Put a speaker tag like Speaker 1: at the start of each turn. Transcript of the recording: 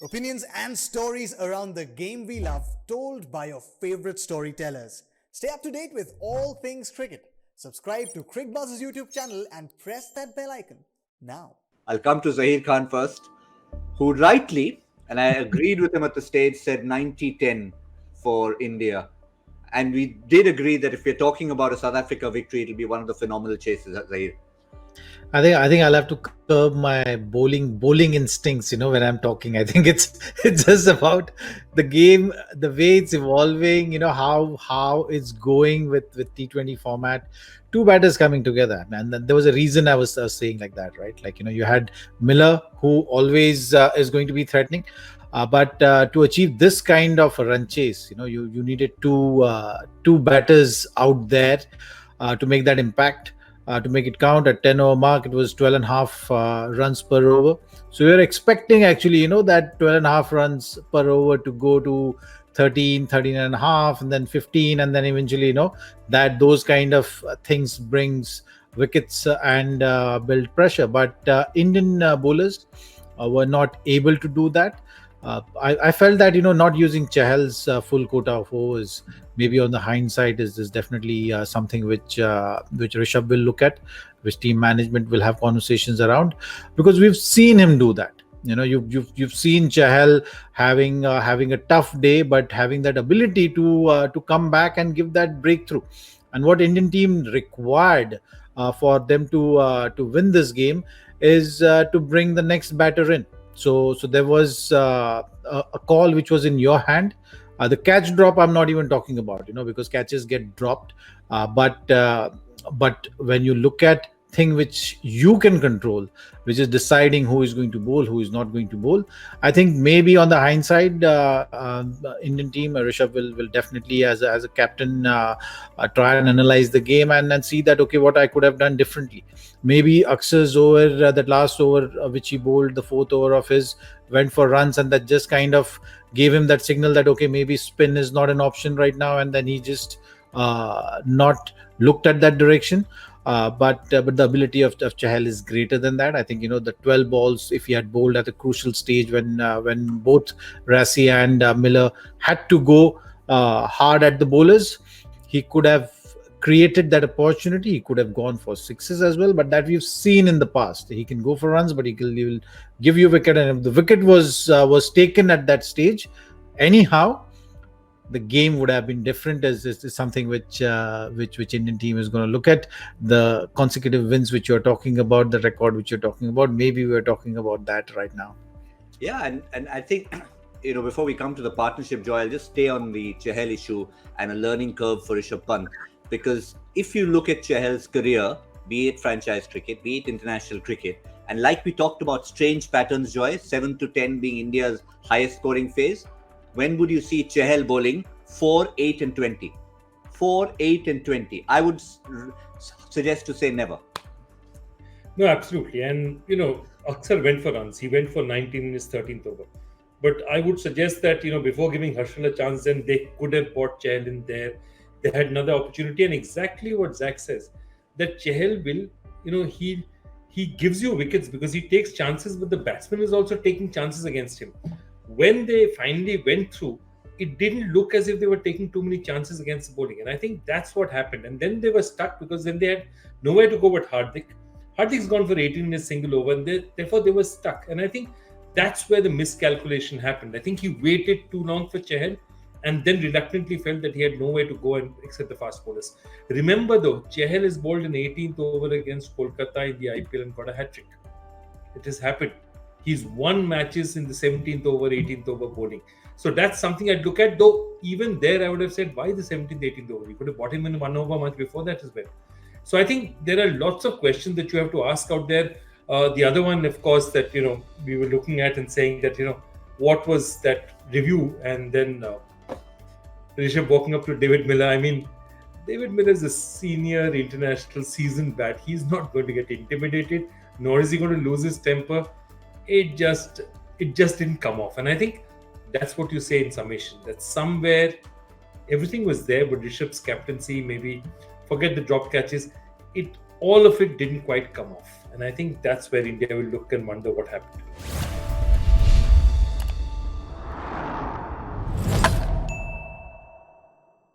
Speaker 1: Opinions and stories around the game we love, told by your favorite storytellers. Stay up to date with all things cricket. Subscribe to Cricbuzz's YouTube channel and press that bell icon now.
Speaker 2: I'll come to Zaheer Khan first, who rightly, and I agreed with him at the stage, said 90-10 for India. And we did agree that if we're talking about a South Africa victory, it'll be one of the phenomenal chases, Zaheer.
Speaker 3: I think I'll have to curb my bowling instincts, when I'm talking. I think it's just about the game, the way it's evolving, how it's going with T20 format. Two batters coming together, and then there was a reason I was saying like that, right? Like you had Miller, who always is going to be threatening, but to achieve this kind of a run chase, you needed two batters out there to make that impact. To make it count at 10 over mark, it was 12 and a half runs per over. So we are expecting actually, that 12 and a half runs per over to go to 13 and a half, and then 15, and then eventually, that those kind of things brings wickets and build pressure. But Indian bowlers were not able to do that. I felt that not using Chahal's full quota of overs, maybe on the hindsight, is definitely something which Rishabh will look at, which team management will have conversations around, because we've seen him do that. You've seen Chahal having a tough day, but having that ability to come back and give that breakthrough. And what Indian team required for them to win this game is to bring the next batter in. So there was a call which was in your hand. The catch drop, I'm not even talking about, because catches get dropped. But when you look at thing which you can control, which is deciding who is going to bowl, who is not going to bowl, I think maybe on the hindsight, Indian team, Rishabh will definitely, as a captain, try and analyze the game and see that, okay, what I could have done differently. Maybe Aksar's over, that last over which he bowled, the fourth over of his, went for runs, and that just kind of gave him that signal that, okay, maybe spin is not an option right now, and then he just not looked at that direction. But the ability of Chahal is greater than that. I think the 12 balls, if he had bowled at a crucial stage when both Rassie and Miller had to go hard at the bowlers, he could have created that opportunity. He could have gone for sixes as well, but that we've seen in the past. He can go for runs, but he will give you a wicket, and if the wicket was taken at that stage, anyhow, the game would have been different. Is something which Indian team is going to look at. The consecutive wins which you're talking about, the record which you're talking about, maybe we're talking about that right now.
Speaker 2: Yeah, and I think before we come to the partnership, Joy, I'll just stay on the Chahal issue and a learning curve for Rishabh Pant, because if you look at Chahal's career, be it franchise cricket, be it international cricket, and like we talked about strange patterns, Joy, 7 to 10 being India's highest scoring phase, when would you see Chahal bowling 4, 8 and 20? 4, 8 and 20. I would suggest to say never.
Speaker 4: No, absolutely. And, Aksar went for runs. He went for 19 in his 13th over. But I would suggest that, before giving Harshal a chance, then they could have brought Chahal in there. They had another opportunity. And exactly what Zach says, that Chahal will, he gives you wickets because he takes chances, but the batsman is also taking chances against him. When they finally went through, it didn't look as if they were taking too many chances against the bowling. And I think that's what happened. And then they were stuck because then they had nowhere to go but Hardik. Hardik's gone for 18 in a single over, and therefore they were stuck. And I think that's where the miscalculation happened. I think he waited too long for Chahal and then reluctantly felt that he had nowhere to go and except the fast bowlers. Remember though, Chahal has bowled an 18th over against Kolkata in the IPL and got a hat-trick. It has happened. He's won matches in the 17th over, 18th over bowling. So that's something I'd look at, though even there I would have said, why the 17th, 18th over? You could have bought him in 1 over much before that as well. So I think there are lots of questions that you have to ask out there. The other one, of course, that, we were looking at and saying that, what was that review? And then Rishabh walking up to David Miller. I mean, David Miller is a senior international seasoned bat. He's not going to get intimidated, nor is he going to lose his temper. It just didn't come off. And I think that's what you say in summation, that somewhere everything was there, but Rishabh's captaincy, maybe forget the drop catches, all of it didn't quite come off. And I think that's where India will look and wonder what happened.